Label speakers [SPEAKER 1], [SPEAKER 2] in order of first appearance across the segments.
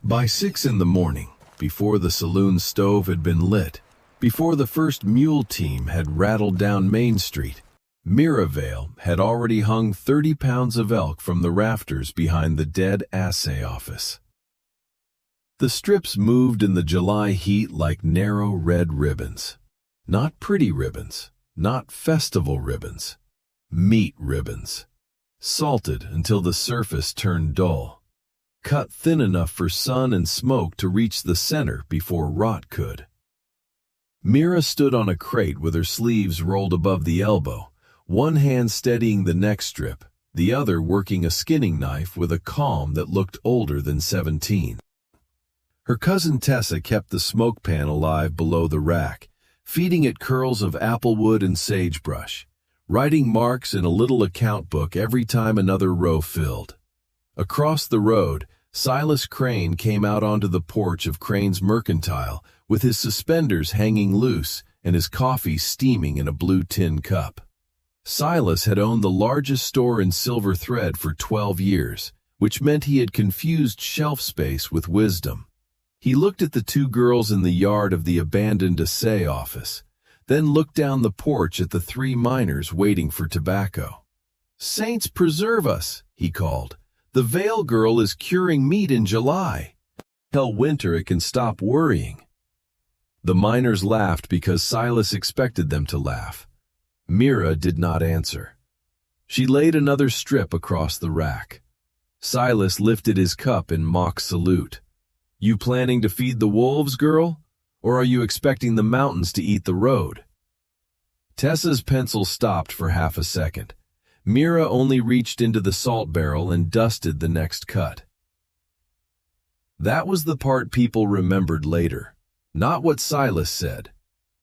[SPEAKER 1] By 6 in the morning, before the saloon stove had been lit, before the first mule team had rattled down Main Street, Mira Vale had already hung 30 pounds of elk from the rafters behind the dead assay office. The strips moved in the July heat like narrow red ribbons. Not pretty ribbons, not festival ribbons, meat ribbons. Salted until the surface turned dull. Cut thin enough for sun and smoke to reach the center before rot could. Mira stood on a crate with her sleeves rolled above the elbow, one hand steadying the neck strip, the other working a skinning knife with a calm that looked older than 17. Her cousin Tessa kept the smoke pan alive below the rack, feeding it curls of applewood and sagebrush, writing marks in a little account book every time another row filled. Across the road, Silas Crane came out onto the porch of Crane's Mercantile with his suspenders hanging loose and his coffee steaming in a blue tin cup. Silas had owned the largest store in silver thread for 12 years, which meant he had confused shelf space with wisdom. He looked at the two girls in the yard of the abandoned assay office, then looked down the porch at the three miners waiting for tobacco. "Saints preserve us," he called. "The Vale girl is curing meat in July. Till winter it can stop worrying." The miners laughed because Silas expected them to laugh. Mira did not answer. She laid another strip across the rack. Silas lifted his cup in mock salute. "You planning to feed the wolves, girl? Or are you expecting the mountains to eat the road?" Tessa's pencil stopped for half a second. Mira only reached into the salt barrel and dusted the next cut. That was the part people remembered later, not what Silas said.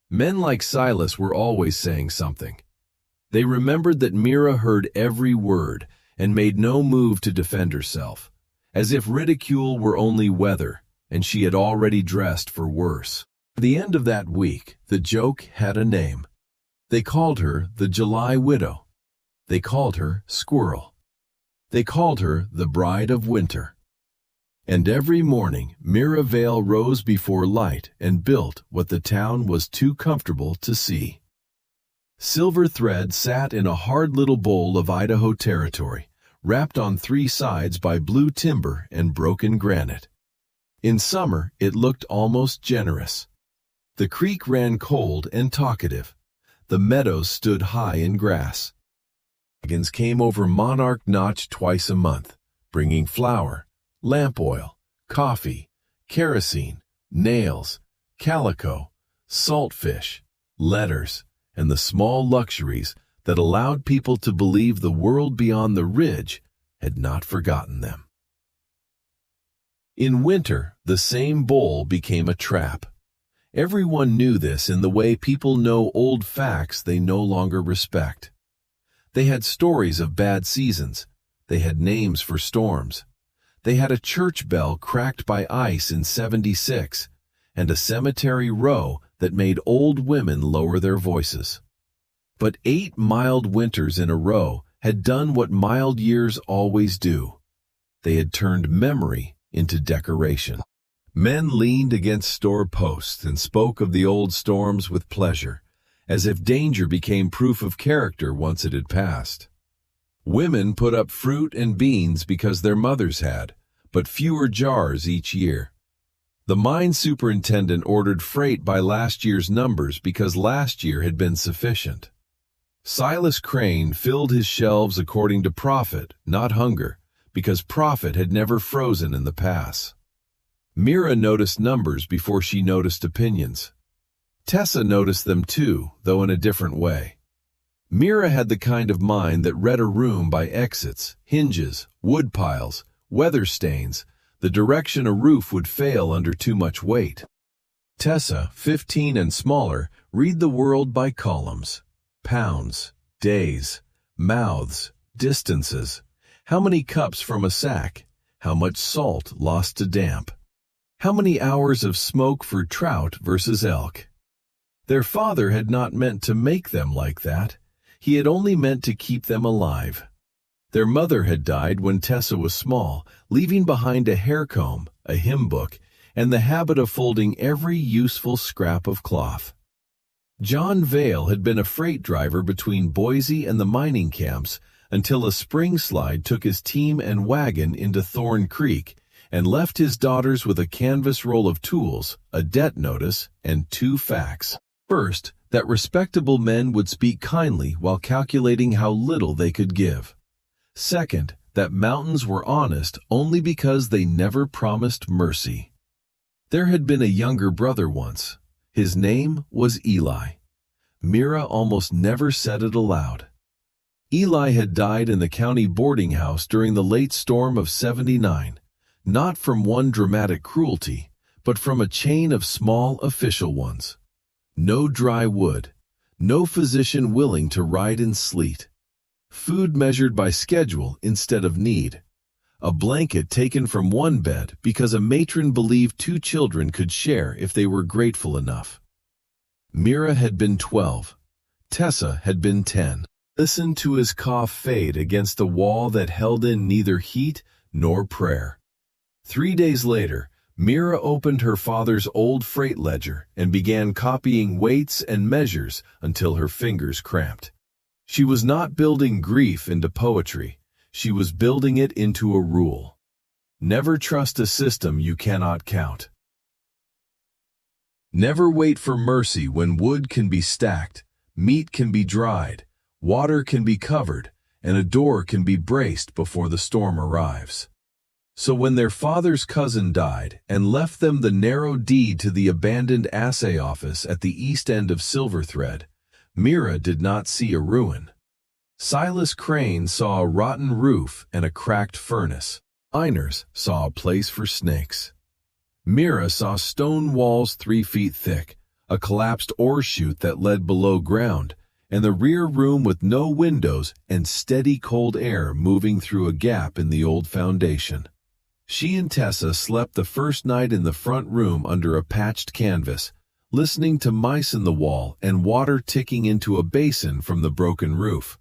[SPEAKER 1] Men like Silas were always saying something. They remembered that Mira heard every word and made no move to defend herself, as if ridicule were only weather and she had already dressed for worse. At the end of that week, the joke had a name. They called her the July Widow. They called her Squirrel. They called her the Bride of Winter. And every morning, Mira Vale rose before light and built what the town was too comfortable to see. Silver thread sat in a hard little bowl of Idaho Territory, wrapped on three sides by blue timber and broken granite. In summer, it looked almost generous. The creek ran cold and talkative. The meadows stood high in grass. Wagons came over Monarch Notch twice a month, bringing flour, lamp oil, coffee, kerosene, nails, calico, saltfish, letters, and the small luxuries that allowed people to believe the world beyond the ridge had not forgotten them. In winter, the same bowl became a trap. Everyone knew this in the way people know old facts they no longer respect. They had stories of bad seasons. They had names for storms. They had a church bell cracked by ice in '76, and a cemetery row that made old women lower their voices. But 8 mild winters in a row had done what mild years always do. They had turned memory into decoration. Men leaned against store posts and spoke of the old storms with pleasure, as if danger became proof of character once it had passed. Women put up fruit and beans because their mothers had, but fewer jars each year. The mine superintendent ordered freight by last year's numbers because last year had been sufficient. Silas Crane filled his shelves according to profit, not hunger, because profit had never frozen in the pass. Mira noticed numbers before she noticed opinions. Tessa noticed them too, though in a different way. Mira had the kind of mind that read a room by exits, hinges, wood piles, weather stains, the direction a roof would fail under too much weight. Tessa, 15 and smaller, read the world by columns. Pounds, days, mouths, distances. How many cups from a sack? How much salt lost to damp? How many hours of smoke for trout versus elk? Their father had not meant to make them like that. He had only meant to keep them alive. Their mother had died when Tessa was small, leaving behind a hair comb, a hymn book, and the habit of folding every useful scrap of cloth. John Vale had been a freight driver between Boise and the mining camps until a spring slide took his team and wagon into Thorn Creek and left his daughters with a canvas roll of tools, a debt notice, and 2 facts. First, that respectable men would speak kindly while calculating how little they could give. Second, that mountains were honest only because they never promised mercy. There had been a younger brother once. His name was Eli. Mira almost never said it aloud. Eli had died in the county boarding house during the late storm of '79, not from one dramatic cruelty, but from a chain of small official ones. No dry wood, no physician willing to ride in sleet. Food measured by schedule instead of need. A blanket taken from one bed because a matron believed 2 children could share if they were grateful enough. Mira had been 12. Tessa had been 10. Listen to his cough fade against the wall that held in neither heat nor prayer. 3 days later, Mira opened her father's old freight ledger and began copying weights and measures until her fingers cramped. She was not building grief into poetry. She was building it into a rule. Never trust a system you cannot count. Never wait for mercy when wood can be stacked, meat can be dried, water can be covered, and a door can be braced before the storm arrives. So when their father's cousin died and left them the narrow deed to the abandoned assay office at the east end of Silverthread, Mira did not see a ruin. Silas Crane saw a rotten roof and a cracked furnace. Miners saw a place for snakes. Mira saw stone walls 3 feet thick, a collapsed ore chute that led below ground, and the rear room with no windows and steady cold air moving through a gap in the old foundation. She and Tessa slept the first night in the front room under a patched canvas, listening to mice in the wall and water ticking into a basin from the broken roof.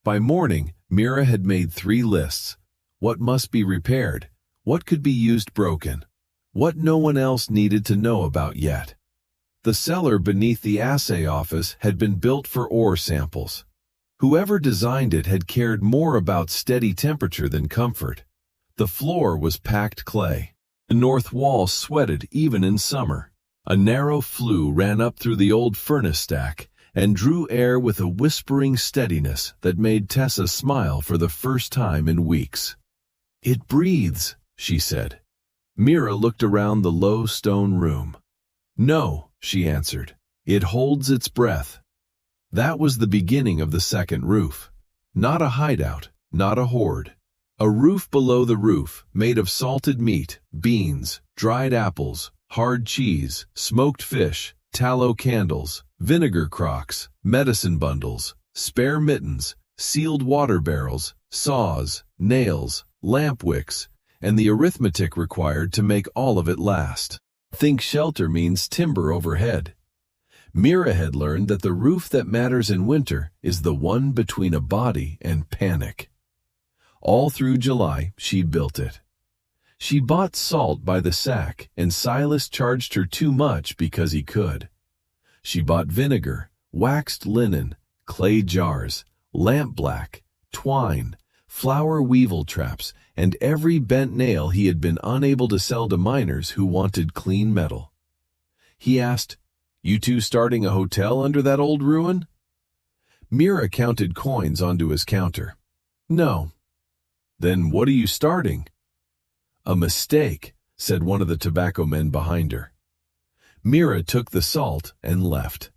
[SPEAKER 1] By morning, Mira had made 3 lists. What must be repaired, what could be used broken, what no one else needed to know about yet. The cellar beneath the assay office had been built for ore samples. Whoever designed it had cared more about steady temperature than comfort. The floor was packed clay. The north wall sweated even in summer. A narrow flue ran up through the old furnace stack and drew air with a whispering steadiness that made Tessa smile for the first time in weeks. "It breathes," she said. Mira looked around the low stone room. "No," she answered. "It holds its breath." That was the beginning of the second roof. Not a hideout, not a hoard. A roof below the roof, made of salted meat, beans, dried apples, hard cheese, smoked fish, tallow candles, vinegar crocks, medicine bundles, spare mittens, sealed water barrels, saws, nails, lamp wicks, and the arithmetic required to make all of it last. Think shelter means timber overhead. Mira had learned that the roof that matters in winter is the one between a body and panic. All through July, she built it. She bought salt by the sack, and Silas charged her too much because he could. She bought vinegar, waxed linen, clay jars, lampblack, twine, flour weevil traps, and every bent nail he had been unable to sell to miners who wanted clean metal. He asked, "You two starting a hotel under that old ruin?" Mira counted coins onto his counter. "No." "Then what are you starting?" "A mistake," said one of the tobacco men behind her. Mira took the salt and left.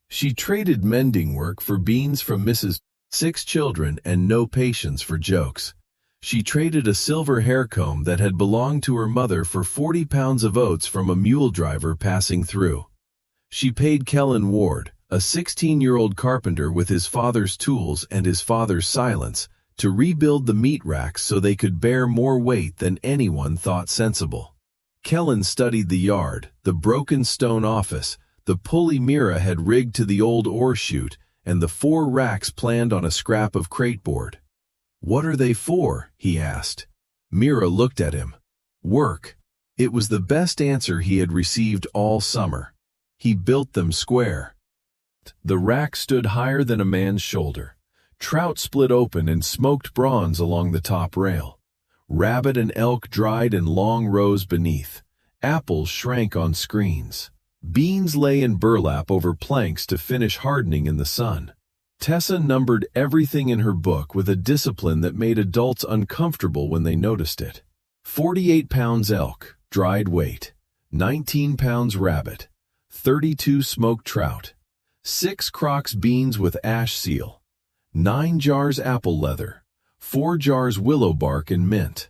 [SPEAKER 1] She traded mending work for beans from Mrs. 6 children and no patience for jokes. She traded a silver hair comb that had belonged to her mother for 40 pounds of oats from a mule driver passing through. She paid Kellen Ward, a 16-year-old carpenter with his father's tools and his father's silence, to rebuild the meat racks so they could bear more weight than anyone thought sensible. Kellen studied the yard, the broken stone office, the pulley Mira had rigged to the old ore chute, and the 4 racks planned on a scrap of crateboard. "What are they for?" he asked. Mira looked at him. "Work." It was the best answer he had received all summer. He built them square. The rack stood higher than a man's shoulder. Trout split open and smoked bronze along the top rail. Rabbit and elk dried in long rows beneath. Apples shrank on screens. Beans lay in burlap over planks to finish hardening in the sun. Tessa numbered everything in her book with a discipline that made adults uncomfortable when they noticed it. 48 pounds elk, dried weight. 19 pounds rabbit. 32 smoked trout. 6 crocks beans with ash seal. 9 jars apple leather. 4 jars willow bark and mint.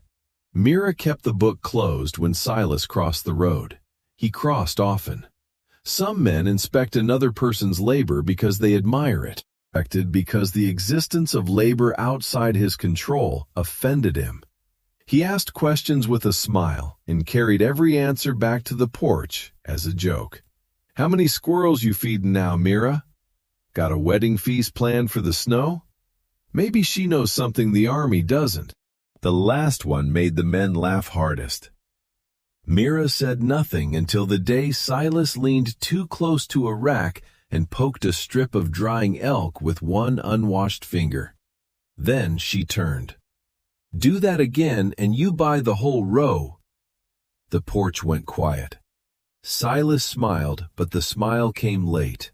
[SPEAKER 1] Mira kept the book closed when Silas crossed the road. He crossed often. Some men inspect another person's labor because they admire it, because the existence of labor outside his control offended him. He asked questions with a smile and carried every answer back to the porch as a joke. "How many squirrels you feedin' now, Mira? Got a wedding feast planned for the snow?" Maybe she knows something the army doesn't. The last one made the men laugh hardest. Mira said nothing until the day Silas leaned too close to a rack and poked a strip of drying elk with one unwashed finger. Then she turned. "Do that again and you buy the whole row." The porch went quiet. Silas smiled, but the smile came late.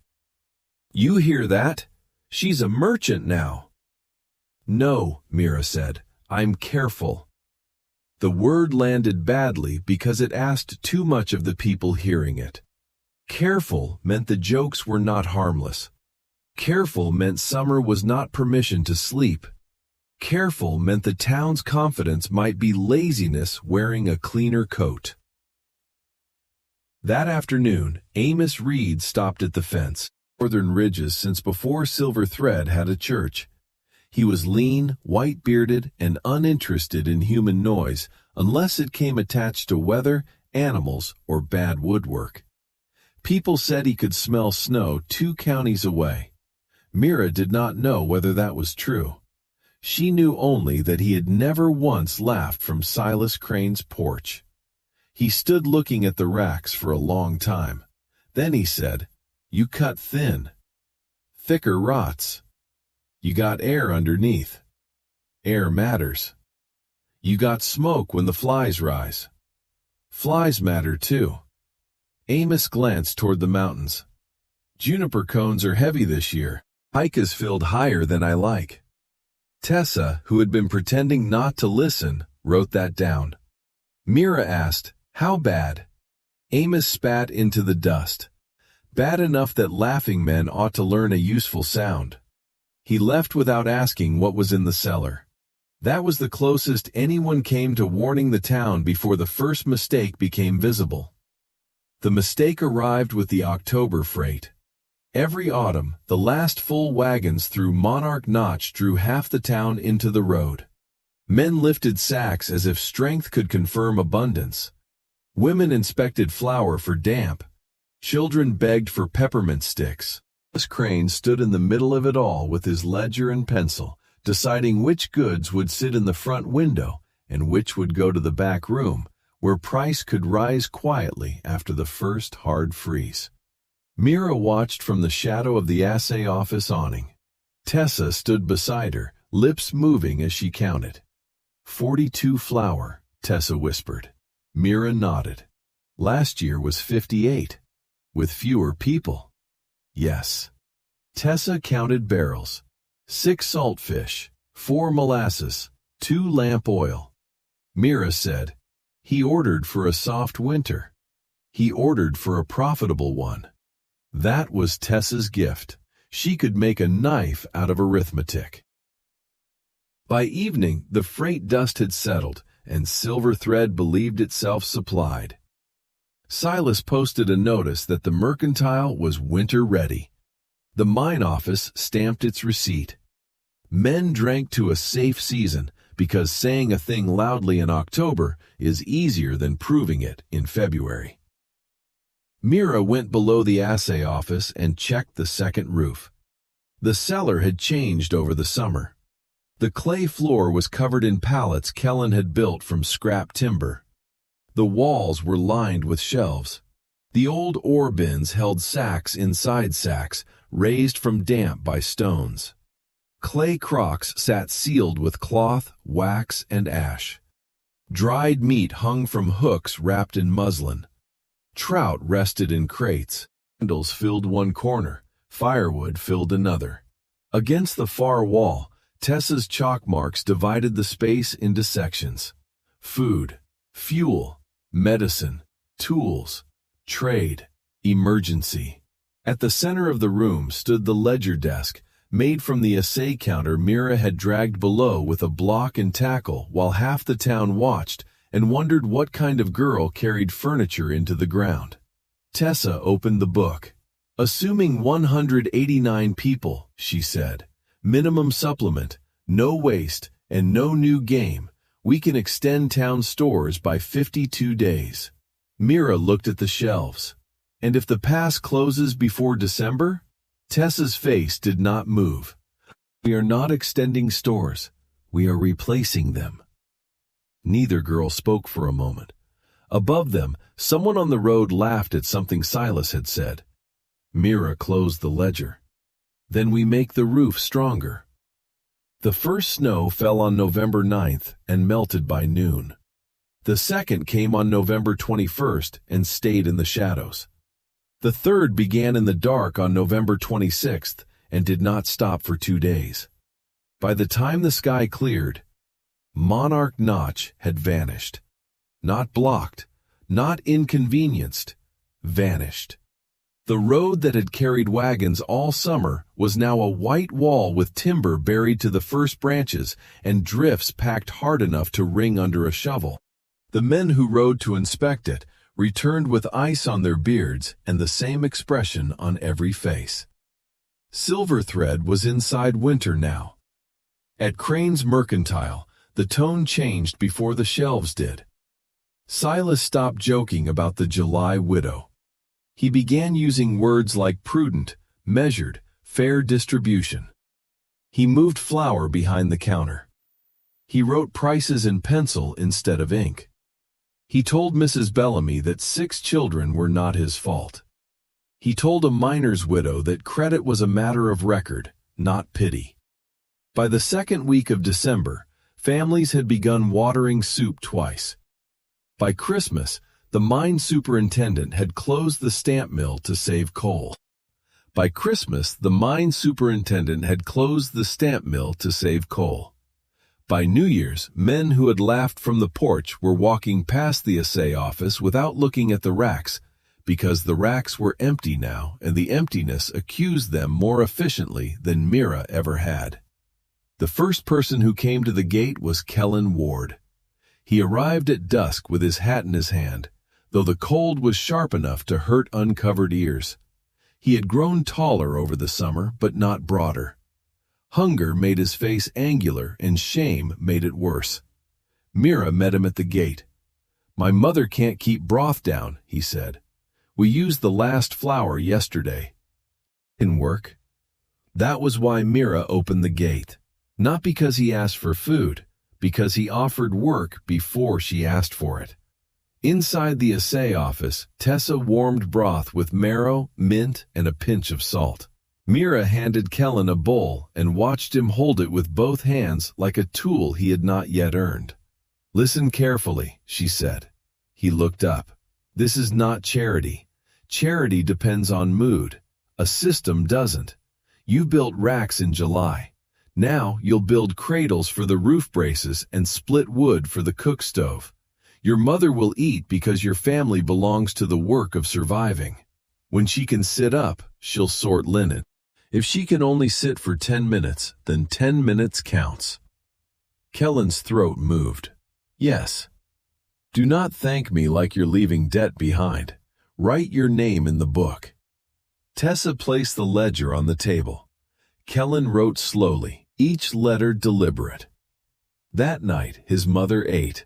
[SPEAKER 1] "You hear that? She's a merchant now." "No," Mira said. "I'm careful." The word landed badly because it asked too much of the people hearing it. Careful meant the jokes were not harmless. Careful meant summer was not permission to sleep. Careful meant the town's confidence might be laziness wearing a cleaner coat. That afternoon, Amos Reed stopped at the fence. Northern Ridges since before Silver Thread had a church. He was lean, white-bearded, and uninterested in human noise unless it came attached to weather, animals, or bad woodwork. People said he could smell snow 2 counties away. Mira did not know whether that was true. She knew only that he had never once laughed from Silas Crane's porch. He stood looking at the racks for a long time. Then he said, "You cut thin. Thicker rots. You got air underneath. Air matters. You got smoke when the flies rise. Flies matter too." Amos glanced toward the mountains. "Juniper cones are heavy this year. Hike is filled higher than I like." Tessa, who had been pretending not to listen, wrote that down. Mira asked, "How bad?" Amos spat into the dust. "Bad enough that laughing men ought to learn a useful sound." He left without asking what was in the cellar. That was the closest anyone came to warning the town before the first mistake became visible. The mistake arrived with the October freight. Every autumn, the last full wagons through Monarch Notch drew half the town into the road. Men lifted sacks as if strength could confirm abundance. Women inspected flour for damp. Children begged for peppermint sticks. Crane stood in the middle of it all with his ledger and pencil, deciding which goods would sit in the front window and which would go to the back room, where price could rise quietly after the first hard freeze. Mira watched from the shadow of the assay office awning. Tessa stood beside her, lips moving as she counted. 42 flour, Tessa whispered. Mira nodded. Last year was 58, with fewer people. Yes. Tessa counted barrels. 6 saltfish, 4 molasses, 2 lamp oil. Mira said, "He ordered for a soft winter. He ordered for a profitable one." That was Tessa's gift. She could make a knife out of arithmetic. By evening, the freight dust had settled, and Silver Thread believed itself supplied. Silas posted a notice that the mercantile was winter-ready. The mine office stamped its receipt. Men drank to a safe season because saying a thing loudly in October is easier than proving it in February. Mira went below the assay office and checked the second roof. The cellar had changed over the summer. The clay floor was covered in pallets Kellen had built from scrap timber. The walls were lined with shelves. The old ore bins held sacks inside sacks, raised from damp by stones. Clay crocks sat sealed with cloth, wax, and ash. Dried meat hung from hooks wrapped in muslin. Trout rested in crates. Candles filled one corner. Firewood filled another. Against the far wall, Tessa's chalk marks divided the space into sections. Food, fuel, medicine, tools, trade, emergency. At the center of the room stood the ledger desk, made from the assay counter Mira had dragged below with a block and tackle while half the town watched and wondered what kind of girl carried furniture into the ground. Tessa opened the book. "Assuming 189 people," she said. "Minimum supplement, no waste, and no new game. We can extend town stores by 52 days. Mira looked at the shelves. "And if the pass closes before December?" Tessa's face did not move. "We are not extending stores. We are replacing them." Neither girl spoke for a moment. Above them, someone on the road laughed at something Silas had said. Mira closed the ledger. "Then we make the roof stronger." The first snow fell on November 9th and melted by noon. The second came on November 21st and stayed in the shadows. The third began in the dark on November 26th and did not stop for 2 days. By the time the sky cleared, Monarch Notch had vanished. Not blocked, not inconvenienced, vanished. The road that had carried wagons all summer was now a white wall with timber buried to the first branches and drifts packed hard enough to ring under a shovel. The men who rode to inspect it returned with ice on their beards and the same expression on every face. Silverthread was inside winter now. At Crane's Mercantile, the tone changed before the shelves did. Silas stopped joking about the July widow. He began using words like prudent, measured, fair distribution. He moved flour behind the counter. He wrote prices in pencil instead of ink. He told Mrs. Bellamy that 6 children were not his fault. He told a miner's widow that credit was a matter of record, not pity. By the second week of December, families had begun watering soup twice. By Christmas, the mine superintendent had closed the stamp mill to save coal. By Christmas, the mine superintendent had closed the stamp mill to save coal. By New Year's, men who had laughed from the porch were walking past the assay office without looking at the racks, because the racks were empty now and the emptiness accused them more efficiently than Mira ever had. The first person who came to the gate was Kellen Ward. He arrived at dusk with his hat in his hand, though the cold was sharp enough to hurt uncovered ears. He had grown taller over the summer, but not broader. Hunger made his face angular, and shame made it worse. Mira met him at the gate. "My mother can't keep broth down," he said. "We used the last flour yesterday." "Can work." That was why Mira opened the gate. Not because he asked for food, because he offered work before she asked for it. Inside the assay office, Tessa warmed broth with marrow, mint, and a pinch of salt. Mira handed Kellen a bowl and watched him hold it with both hands like a tool he had not yet earned. "Listen carefully," she said. He looked up. "This is not charity. Charity depends on mood. A system doesn't. You built racks in July. Now you'll build cradles for the roof braces and split wood for the cook stove. Your mother will eat because your family belongs to the work of surviving. When she can sit up, she'll sort linen. If she can only sit for 10 minutes, then 10 minutes counts." Kellen's throat moved. "Yes. Do not thank me like you're leaving debt behind. Write your name in the book." Tessa placed the ledger on the table. Kellen wrote slowly, each letter deliberate. That night, his mother ate.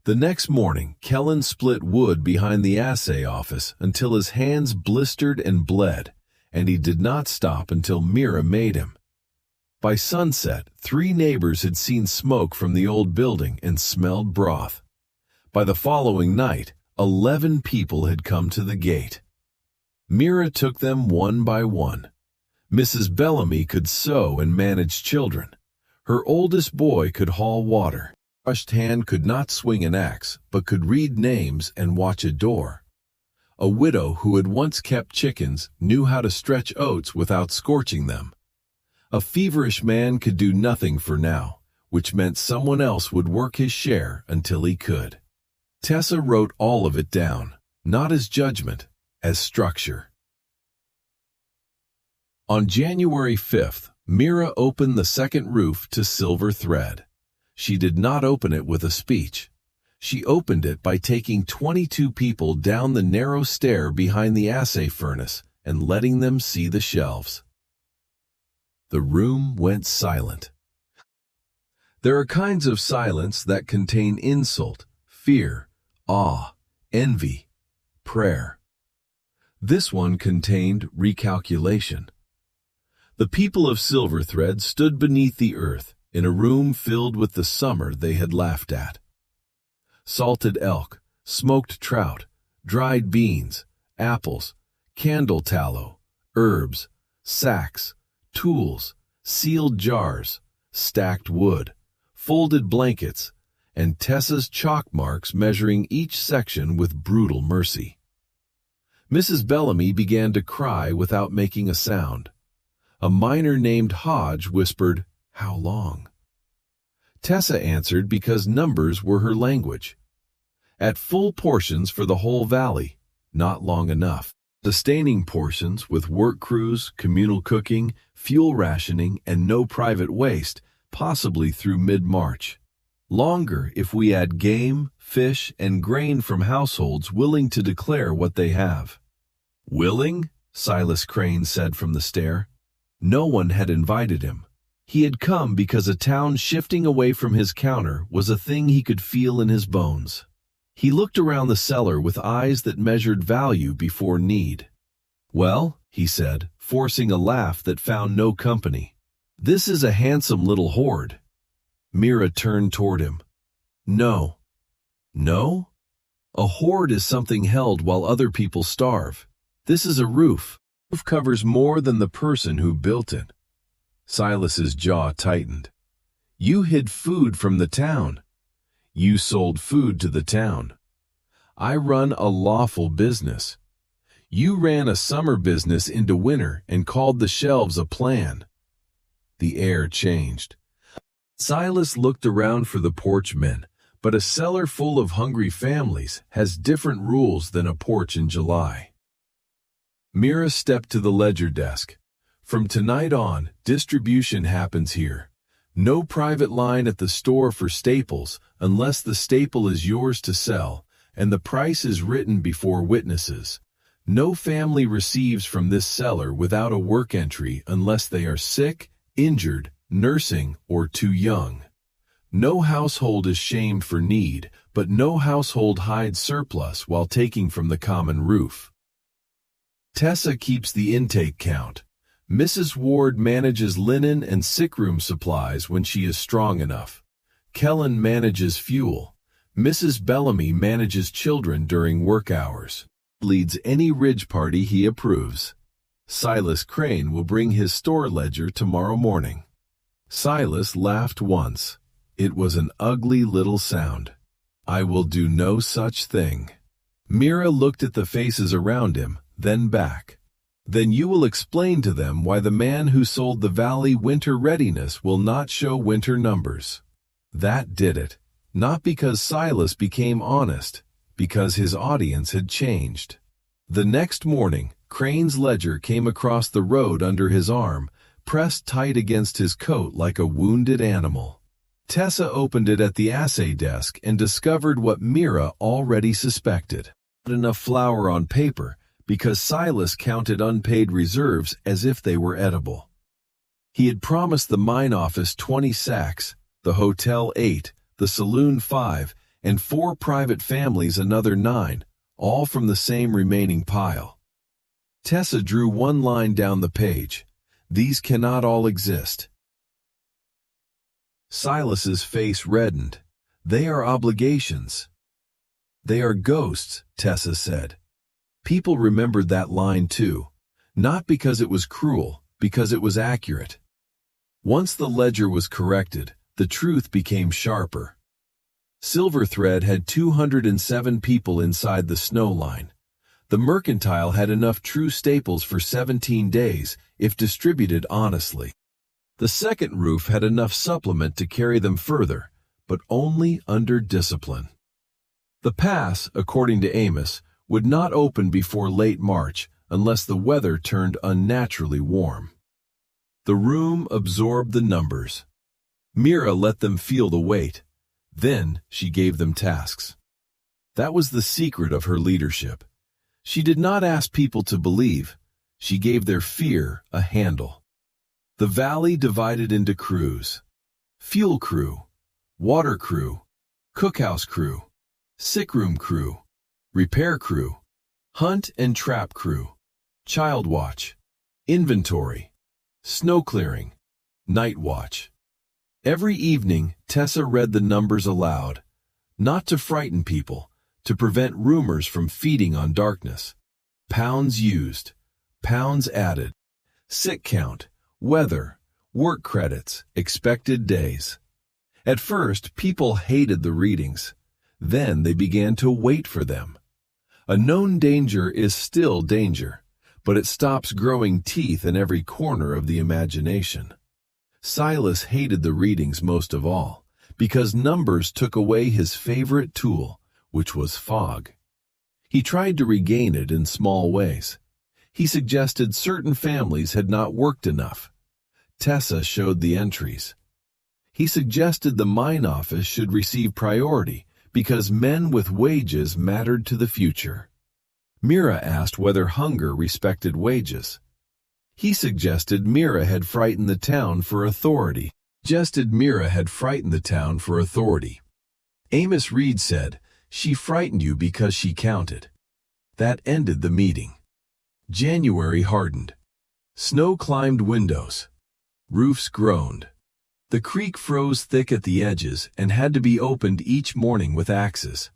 [SPEAKER 1] The next morning, Kellen split wood behind the assay office until his hands blistered and bled, and he did not stop until Mira made him. By sunset, 3 neighbors had seen smoke from the old building and smelled broth. By the following night, 11 people had come to the gate. Mira took them one by one. Mrs. Bellamy could sew and manage children. Her oldest boy could haul water. Crushed hand could not swing an axe, but could read names and watch a door. A widow who had once kept chickens knew how to stretch oats without scorching them. A feverish man could do nothing for now, which meant someone else would work his share until he could. Tessa wrote all of it down, not as judgment, as structure. On January 5th, Mira opened the second roof to silver thread. She did not open it with a speech. She opened it by taking 22 people down the narrow stair behind the assay furnace and letting them see the shelves. The room went silent. There are kinds of silence that contain insult, fear, awe, envy, prayer. This one contained recalculation. The people of Silverthread stood beneath the earth in a room filled with the summer they had laughed at. Salted elk, smoked trout, dried beans, apples, candle tallow, herbs, sacks, tools, sealed jars, stacked wood, folded blankets, and Tessa's chalk marks measuring each section with brutal mercy. Mrs. Bellamy began to cry without making a sound. A miner named Hodge whispered, "How long?" Tessa answered because numbers were her language. At full portions for the whole valley, not long enough. Sustaining portions with work crews, communal cooking, fuel rationing, and no private waste, possibly through mid-March. Longer if we add game, fish, and grain from households willing to declare what they have. Willing? Silas Crane said from the stair. No one had invited him. He had come because a town shifting away from his counter was a thing he could feel in his bones. He looked around the cellar with eyes that measured value before need. "Well," he said, forcing a laugh that found no company, "this is a handsome little hoard." Mira turned toward him. "No." "No? A hoard is something held while other people starve. This is a roof. The roof covers more than the person who built it." Silas's jaw tightened. "You hid food from the town. You sold food to the town. I run a lawful business. You ran a summer business into winter and called the shelves a plan." The air changed. Silas looked around for the porch men, but a cellar full of hungry families has different rules than a porch in July. Mira stepped to the ledger desk. "From tonight on, distribution happens here. No private line at the store for staples unless the staple is yours to sell, and the price is written before witnesses. No family receives from this cellar without a work entry unless they are sick, injured, nursing, or too young. No household is shamed for need, but no household hides surplus while taking from the common roof. Tessa keeps the intake count. Mrs. Ward manages linen and sickroom supplies when she is strong enough. Kellen manages fuel. Mrs. Bellamy manages children during work hours. Leads any ridge party he approves. Silas Crane will bring his store ledger tomorrow morning." Silas laughed once. It was an ugly little sound. "I will do no such thing." Mira looked at the faces around him, then back. "Then you will explain to them why the man who sold the valley winter readiness will not show winter numbers." That did it. Not because Silas became honest, because his audience had changed. The next morning, Crane's ledger came across the road under his arm, pressed tight against his coat like a wounded animal. Tessa opened it at the assay desk and discovered what Mira already suspected. Not enough flour on paper, because Silas counted unpaid reserves as if they were edible. He had promised the mine office 20 sacks, the hotel 8, the saloon 5, and 4 private families another 9, all from the same remaining pile. Tessa drew one line down the page. These cannot all exist. Silas's face reddened. They are obligations. They are ghosts, Tessa said. People remembered that line too, not because it was cruel, because it was accurate. Once the ledger was corrected, the truth became sharper. Silver Thread had 207 people inside the snow line. The mercantile had enough true staples for 17 days, if distributed honestly. The second roof had enough supplement to carry them further, but only under discipline. The pass, according to Amos, would not open before late March unless the weather turned unnaturally warm. The room absorbed the numbers. Mira let them feel the weight. Then she gave them tasks. That was the secret of her leadership. She did not ask people to believe. She gave their fear a handle. The valley divided into crews: fuel crew, water crew, cookhouse crew, sickroom crew, repair crew, hunt and trap crew, child watch, inventory, snow clearing, night watch. Every evening, Tessa read the numbers aloud, not to frighten people, to prevent rumors from feeding on darkness. Pounds used, pounds added, sick count, weather, work credits, expected days. At first, people hated the readings. Then they began to wait for them. A known danger is still danger, but it stops growing teeth in every corner of the imagination. Silas hated the readings most of all, because numbers took away his favorite tool, which was fog. He tried to regain it in small ways. He suggested certain families had not worked enough. Tessa showed the entries. He suggested the mine office should receive priority because men with wages mattered to the future. Mira asked whether hunger respected wages. He suggested Mira had frightened the town for authority. Amos Reed said, "She frightened you because she counted." That ended the meeting. January hardened. Snow climbed windows. Roofs groaned. The creek froze thick at the edges and had to be opened each morning with axes.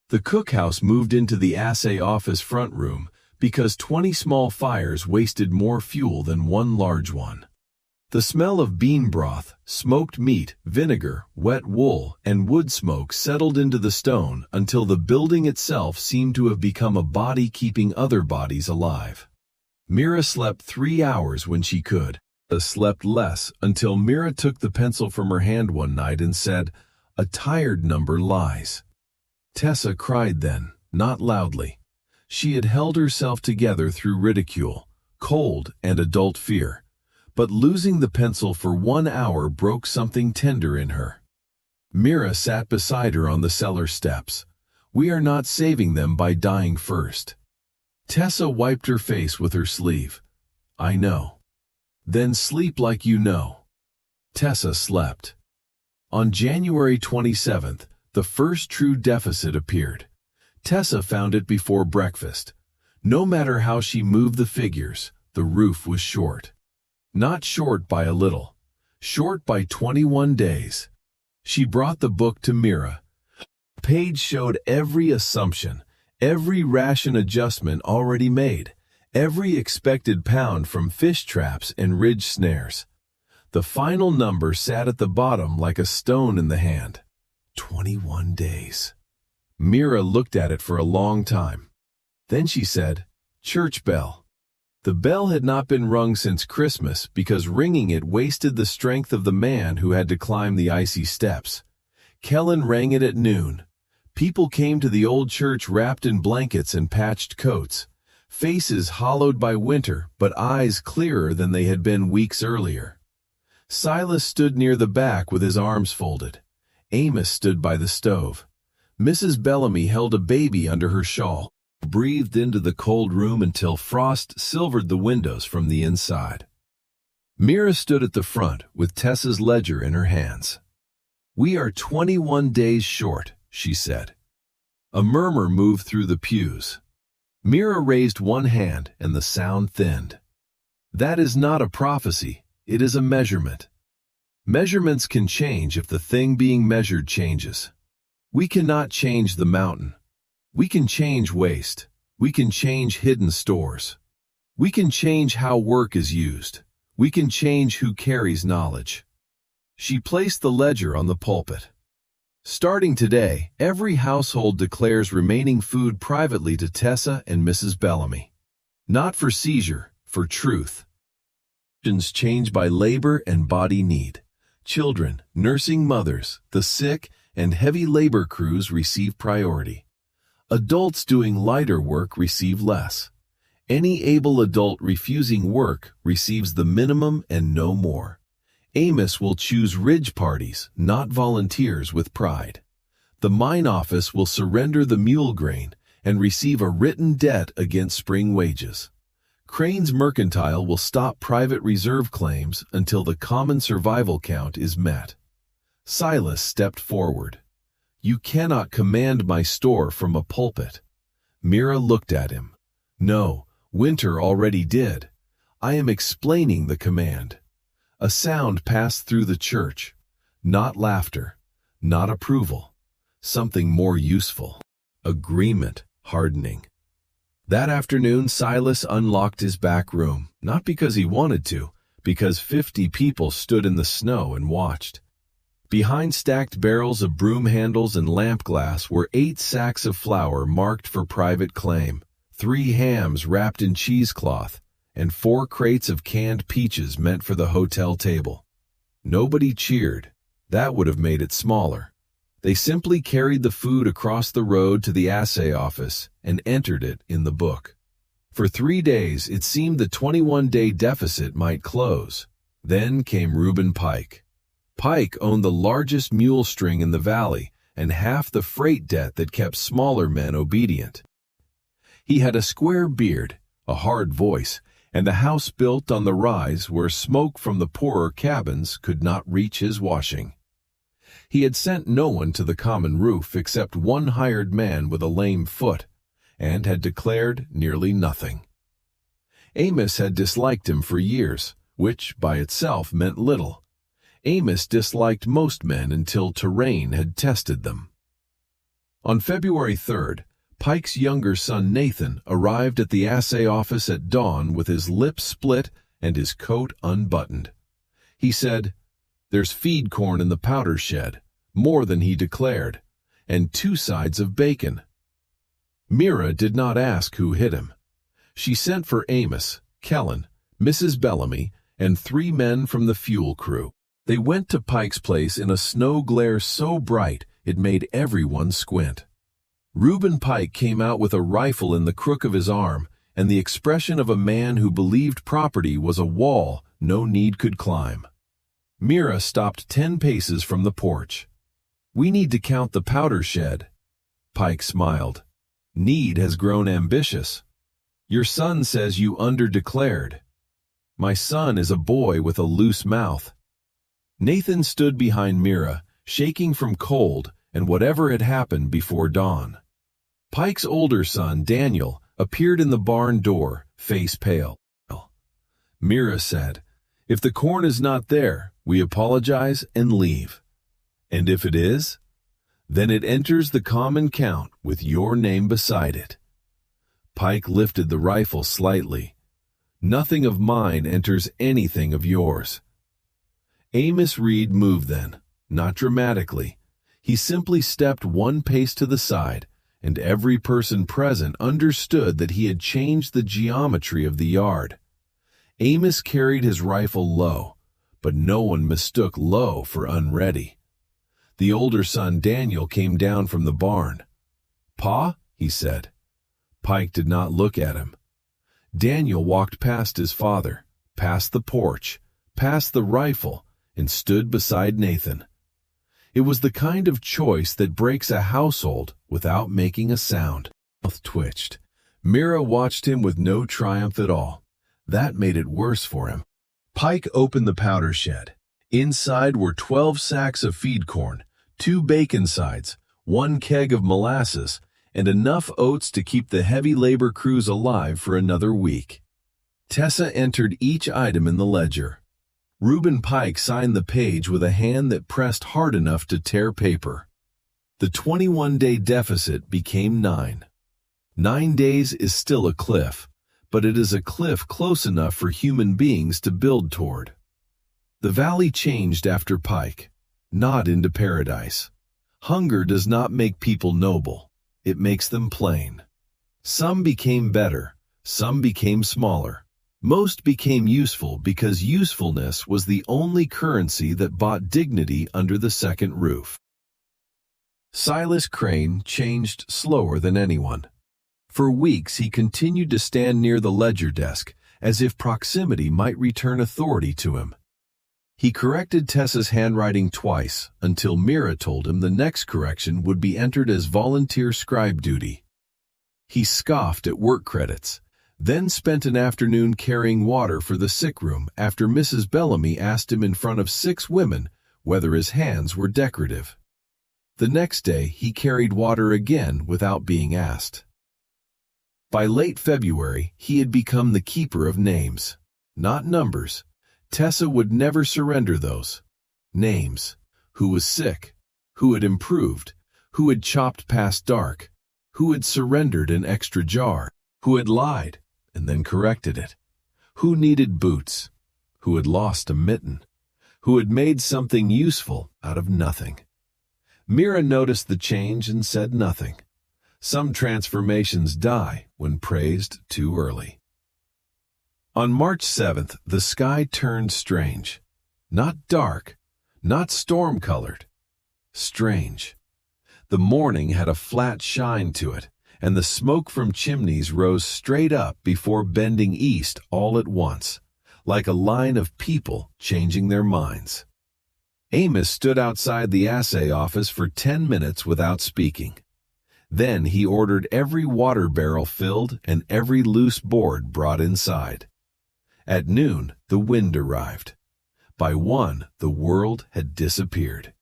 [SPEAKER 1] The cookhouse moved into the assay office front room because 20 small fires wasted more fuel than one large one. The smell of bean broth, smoked meat, vinegar, wet wool, and wood smoke settled into the stone until the building itself seemed to have become a body keeping other bodies alive. Mira slept 3 hours when she could. Slept less until Mira took the pencil from her hand one night and said, "A tired number lies." Tessa cried then, not loudly. She had held herself together through ridicule, cold, and adult fear. But losing the pencil for 1 hour broke something tender in her. Mira sat beside her on the cellar steps. "We are not saving them by dying first." Tessa wiped her face with her sleeve. "I know." "Then sleep like you know." Tessa slept. On January 27th, the first true deficit appeared. Tessa found it before breakfast. No matter how she moved the figures, the roof was short. Not short by a little. Short by 21 days. She brought the book to Mira. The page showed every assumption, every ration adjustment already made, every expected pound from fish traps and ridge snares. The final number sat at the bottom like a stone in the hand. 21 days. Mira looked at it for a long time. Then she said, "Church bell." The bell had not been rung since Christmas because ringing it wasted the strength of the man who had to climb the icy steps. Kellen rang it at noon. People came to the old church wrapped in blankets and patched coats. Faces hollowed by winter, but eyes clearer than they had been weeks earlier. Silas stood near the back with his arms folded. Amos stood by the stove. Mrs. Bellamy held a baby under her shawl, breathed into the cold room until frost silvered the windows from the inside. Mira stood at the front with Tessa's ledger in her hands. "We are 21 days short," she said. A murmur moved through the pews. Mira raised one hand and the sound thinned. "That is not a prophecy, it is a measurement." Measurements can change if the thing being measured changes. We cannot change the mountain. We can change waste. We can change hidden stores. We can change how work is used. We can change who carries knowledge. She placed the ledger on the pulpit. Starting today, every household declares remaining food privately to Tessa and Mrs. Bellamy. Not for seizure, for truth. Change by labor and body need. Children, nursing mothers, the sick, and heavy labor crews receive priority. Adults doing lighter work receive less. Any able adult refusing work receives the minimum and no more. Amos will choose ridge parties, not volunteers, with pride. The mine office will surrender the mule grain and receive a written debt against spring wages. Crane's mercantile will stop private reserve claims until the common survival count is met. Silas stepped forward. You cannot command my store from a pulpit. Mira looked at him. No, Winter already did. I am explaining the command. A sound passed through the church. Not laughter, not approval. Something more useful. Agreement, hardening. That afternoon, Silas unlocked his back room, not because he wanted to, because 50 people stood in the snow and watched. Behind stacked barrels of broom handles and lamp glass were 8 sacks of flour marked for private claim, 3 hams wrapped in cheesecloth, and 4 crates of canned peaches meant for the hotel table. Nobody cheered. That would have made it smaller. They simply carried the food across the road to the assay office and entered it in the book. For 3 days, it seemed the 21-day deficit might close. Then came Reuben Pike. Pike owned the largest mule string in the valley and half the freight debt that kept smaller men obedient. He had a square beard, a hard voice, and a house built on the rise where smoke from the poorer cabins could not reach his washing. He had sent no one to the common roof except one hired man with a lame foot, and had declared nearly nothing. Amos had disliked him for years, which by itself meant little. Amos disliked most men until terrain had tested them. On February 3rd, Pike's younger son Nathan arrived at the assay office at dawn with his lips split and his coat unbuttoned. He said, "There's feed corn in the powder shed, more than he declared, and 2 sides of bacon." Mira did not ask who hit him. She sent for Amos, Kellen, Mrs. Bellamy, and 3 men from the fuel crew. They went to Pike's place in a snow glare so bright it made everyone squint. Reuben Pike came out with a rifle in the crook of his arm and the expression of a man who believed property was a wall no need could climb. Mira stopped 10 paces from the porch. "We need to count the powder shed." Pike smiled. "Need has grown ambitious. Your son says you underdeclared." "My son is a boy with a loose mouth." Nathan stood behind Mira, shaking from cold and whatever had happened before dawn. Pike's older son, Daniel, appeared in the barn door, face pale. Mira said, "If the corn is not there, we apologize and leave. And if it is, then it enters the common count with your name beside it." Pike lifted the rifle slightly. "Nothing of mine enters anything of yours." Amos Reed moved then, not dramatically. He simply stepped 1 pace to the side, and every person present understood that he had changed the geometry of the yard. Amos carried his rifle low, but no one mistook low for unready. The older son, Daniel, came down from the barn. "Pa," he said. Pike did not look at him. Daniel walked past his father, past the porch, past the rifle, and stood beside Nathan. It was the kind of choice that breaks a household without making a sound. Mouth twitched. Mira watched him with no triumph at all. That made it worse for him. Pike opened the powder shed. Inside were 12 sacks of feed corn, 2 bacon sides, 1 keg of molasses, and enough oats to keep the heavy labor crews alive for another week. Tessa entered each item in the ledger. Reuben Pike signed the page with a hand that pressed hard enough to tear paper. The 21-day deficit became 9. 9 days is still a cliff, but it is a cliff close enough for human beings to build toward. The valley changed after Pike, not into paradise. Hunger does not make people noble, it makes them plain. Some became better, some became smaller. Most became useful because usefulness was the only currency that bought dignity under the second roof. Silas Crane changed slower than anyone. For weeks he continued to stand near the ledger desk, as if proximity might return authority to him. He corrected Tessa's handwriting twice, until Mira told him the next correction would be entered as volunteer scribe duty. He scoffed at work credits, then spent an afternoon carrying water for the sick room after Mrs. Bellamy asked him in front of 6 women whether his hands were decorative. The next day he carried water again without being asked. By late February, he had become the keeper of names, not numbers. Tessa would never surrender those. Names. Who was sick? Who had improved? Who had chopped past dark? Who had surrendered an extra jar? Who had lied and then corrected it? Who needed boots? Who had lost a mitten? Who had made something useful out of nothing? Mira noticed the change and said nothing. Some transformations die when praised too early. On March 7th, the sky turned strange. Not dark, not storm-colored. Strange. The morning had a flat shine to it, and the smoke from chimneys rose straight up before bending east all at once, like a line of people changing their minds. Amos stood outside the assay office for 10 minutes without speaking. Then he ordered every water barrel filled and every loose board brought inside. At noon, the wind arrived. By 1, the world had disappeared.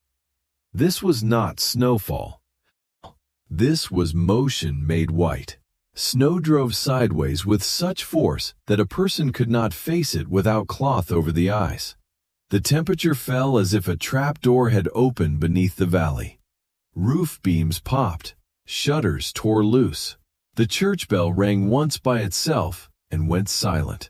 [SPEAKER 1] This was not snowfall. This was motion made white. Snow drove sideways with such force that a person could not face it without cloth over the eyes. The temperature fell as if a trapdoor had opened beneath the valley. Roof beams popped. Shutters tore loose. The church bell rang once by itself and went silent.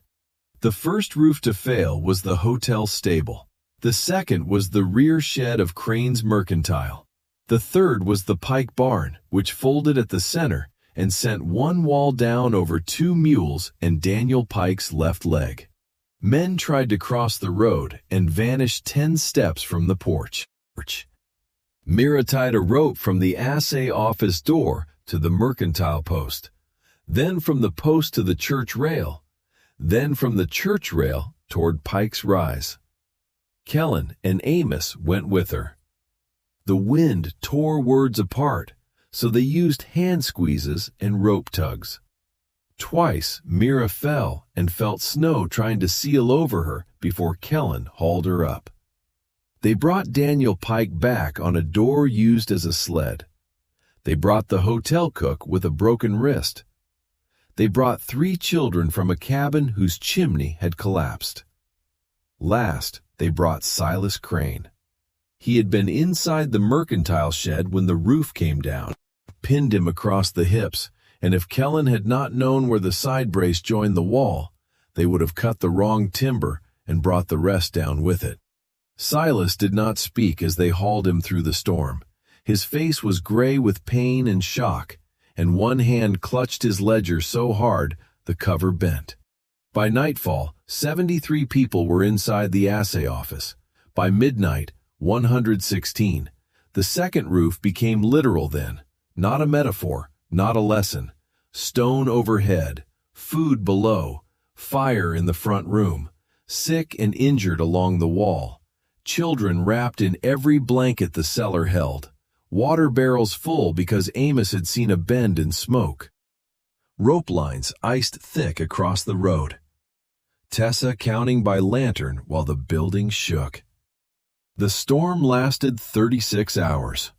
[SPEAKER 1] The first roof to fail was the hotel stable. The second was the rear shed of Crane's Mercantile. The third was the Pike barn, which folded at the center and sent one wall down over 2 mules and Daniel Pike's left leg. Men tried to cross the road and vanished 10 steps from the porch. Mira tied a rope from the assay office door to the mercantile post, then from the post to the church rail, then from the church rail toward Pike's Rise. Kellen and Amos went with her. The wind tore words apart, so they used hand squeezes and rope tugs. Twice Mira fell and felt snow trying to seal over her before Kellen hauled her up. They brought Daniel Pike back on a door used as a sled. They brought the hotel cook with a broken wrist. They brought 3 children from a cabin whose chimney had collapsed. Last, they brought Silas Crane. He had been inside the mercantile shed when the roof came down, pinned him across the hips, and if Kellen had not known where the side brace joined the wall, they would have cut the wrong timber and brought the rest down with it. Silas did not speak as they hauled him through the storm. His face was gray with pain and shock, and one hand clutched his ledger so hard the cover bent. By nightfall, 73 people were inside the assay office. By midnight, 116. The second roof became literal then, not a metaphor, not a lesson. Stone overhead, food below, fire in the front room, sick and injured along the wall. Children wrapped in every blanket the cellar held. Water barrels full because Amos had seen a bend in smoke. Rope lines iced thick across the road. Tessa counting by lantern while the building shook. The storm lasted 36 hours.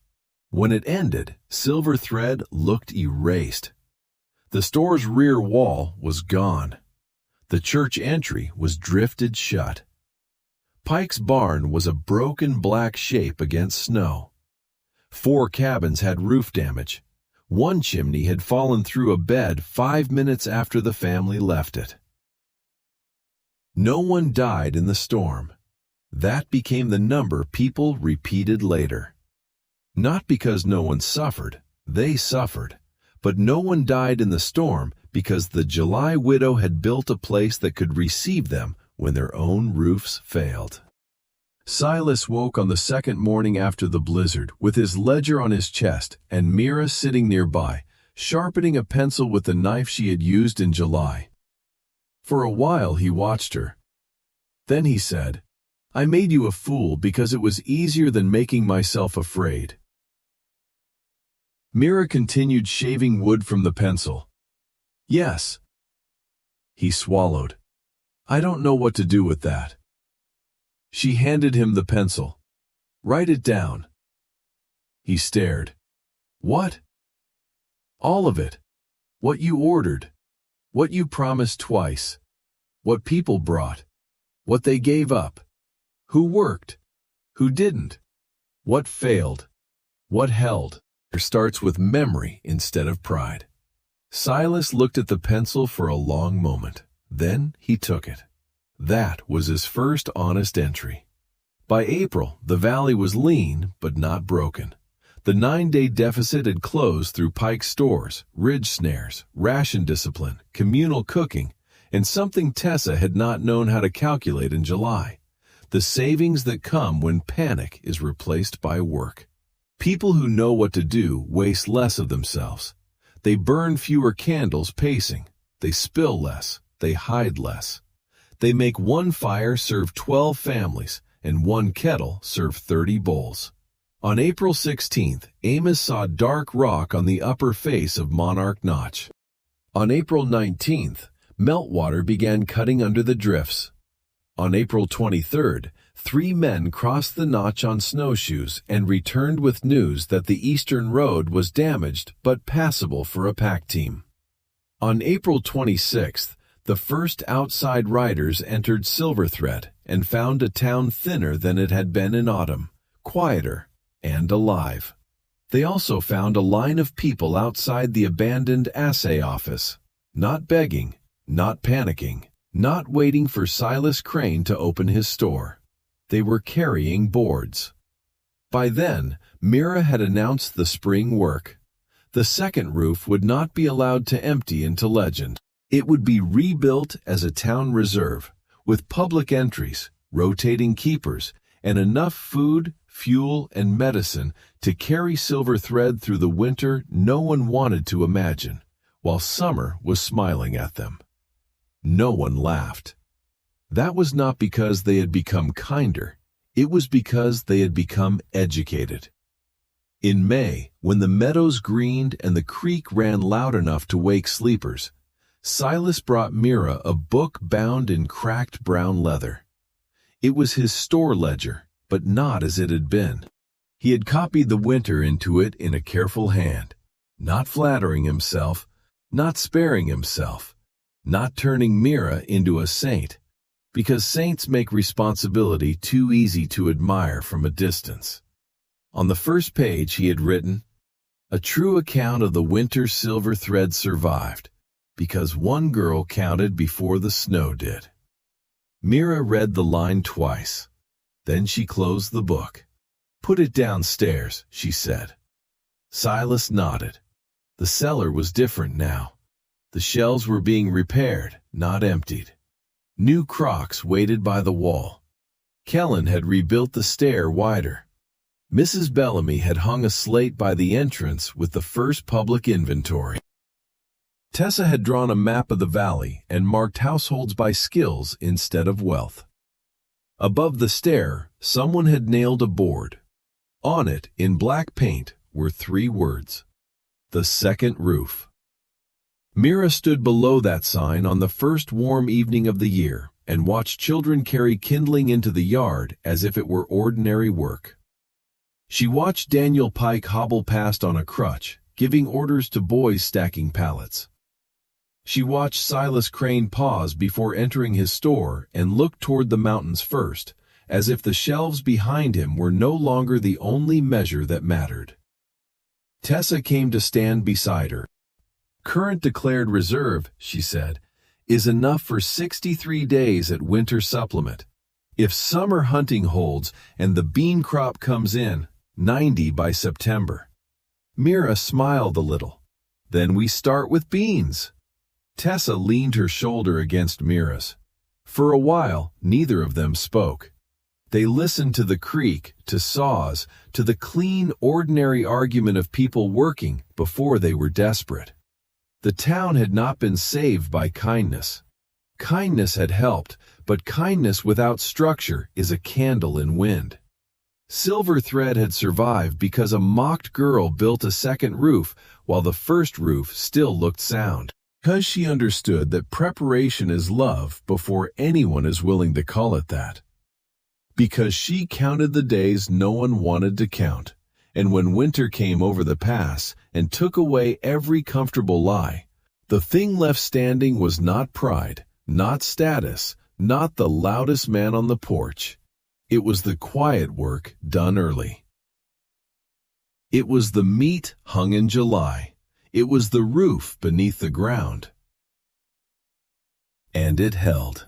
[SPEAKER 1] When it ended, Silver Thread looked erased. The store's rear wall was gone. The church entry was drifted shut. Pike's barn was a broken black shape against snow. 4 cabins had roof damage. One chimney had fallen through a bed 5 minutes after the family left it. No one died in the storm. That became the number people repeated later. Not because no one suffered, they suffered, but no one died in the storm because the July widow had built a place that could receive them when their own roofs failed. Silas woke on the second morning after the blizzard with his ledger on his chest and Mira sitting nearby, sharpening a pencil with the knife she had used in July. For a while he watched her. Then he said, "I made you a fool because it was easier than making myself afraid." Mira continued shaving wood from the pencil. "Yes." He swallowed. "I don't know what to do with that." She handed him the pencil. "Write it down." He stared. "What?" "All of it. What you ordered. What you promised twice. What people brought. What they gave up. Who worked. Who didn't. What failed. What held." It starts with memory instead of pride. Silas looked at the pencil for a long moment. Then he took it. That was his first honest entry. By April, the valley was lean but not broken. The 9-day deficit had closed through Pike's stores, ridge snares, ration discipline, communal cooking, and something Tessa had not known how to calculate in July: the savings that come when panic is replaced by work. People who know what to do waste less of themselves. They burn fewer candles pacing. They spill less. They hide less. They make one fire serve 12 families and one kettle serve 30 bowls. On April 16th, Amos saw dark rock on the upper face of Monarch Notch. On April 19th, meltwater began cutting under the drifts. On April 23rd, 3 men crossed the notch on snowshoes and returned with news that the eastern road was damaged but passable for a pack team. On April 26th, the first outside riders entered Silver Thread and found a town thinner than it had been in autumn, quieter, and alive. They also found a line of people outside the abandoned assay office, not begging, not panicking, not waiting for Silas Crane to open his store. They were carrying boards. By then, Mira had announced the spring work. The second roof would not be allowed to empty into legend. It would be rebuilt as a town reserve, with public entries, rotating keepers, and enough food, fuel, and medicine to carry Silver Thread through the winter no one wanted to imagine, while summer was smiling at them. No one laughed. That was not because they had become kinder. It was because they had become educated. In May, when the meadows greened and the creek ran loud enough to wake sleepers, Silas brought Mira a book bound in cracked brown leather. It was his store ledger, but not as it had been. He had copied the winter into it in a careful hand, not flattering himself, not sparing himself, not turning Mira into a saint, because saints make responsibility too easy to admire from a distance. On the first page he had written, "A true account of the winter Silver Thread survived, because one girl counted before the snow did." Mira read the line twice. Then she closed the book. "Put it downstairs," she said. Silas nodded. The cellar was different now. The shelves were being repaired, not emptied. New crocks waited by the wall. Kellen had rebuilt the stair wider. Mrs. Bellamy had hung a slate by the entrance with the first public inventory. Tessa had drawn a map of the valley and marked households by skills instead of wealth. Above the stair, someone had nailed a board. On it, in black paint, were 3 words: "The second roof." Mira stood below that sign on the first warm evening of the year and watched children carry kindling into the yard as if it were ordinary work. She watched Daniel Pike hobble past on a crutch, giving orders to boys stacking pallets. She watched Silas Crane pause before entering his store and look toward the mountains first, as if the shelves behind him were no longer the only measure that mattered. Tessa came to stand beside her. "Current declared reserve," she said, "is enough for 63 days at winter supplement. If summer hunting holds and the bean crop comes in, 90 by September." Mira smiled a little. "Then we start with beans." Tessa leaned her shoulder against Mira's. For a while, neither of them spoke. They listened to the creak, to saws, to the clean, ordinary argument of people working before they were desperate. The town had not been saved by kindness. Kindness had helped, but kindness without structure is a candle in wind. Silver Thread had survived because a mocked girl built a second roof while the first roof still looked sound. Because she understood that preparation is love before anyone is willing to call it that. Because she counted the days no one wanted to count, and when winter came over the pass and took away every comfortable lie, the thing left standing was not pride, not status, not the loudest man on the porch. It was the quiet work done early. It was the meat hung in July. It was the roof beneath the ground. And it held.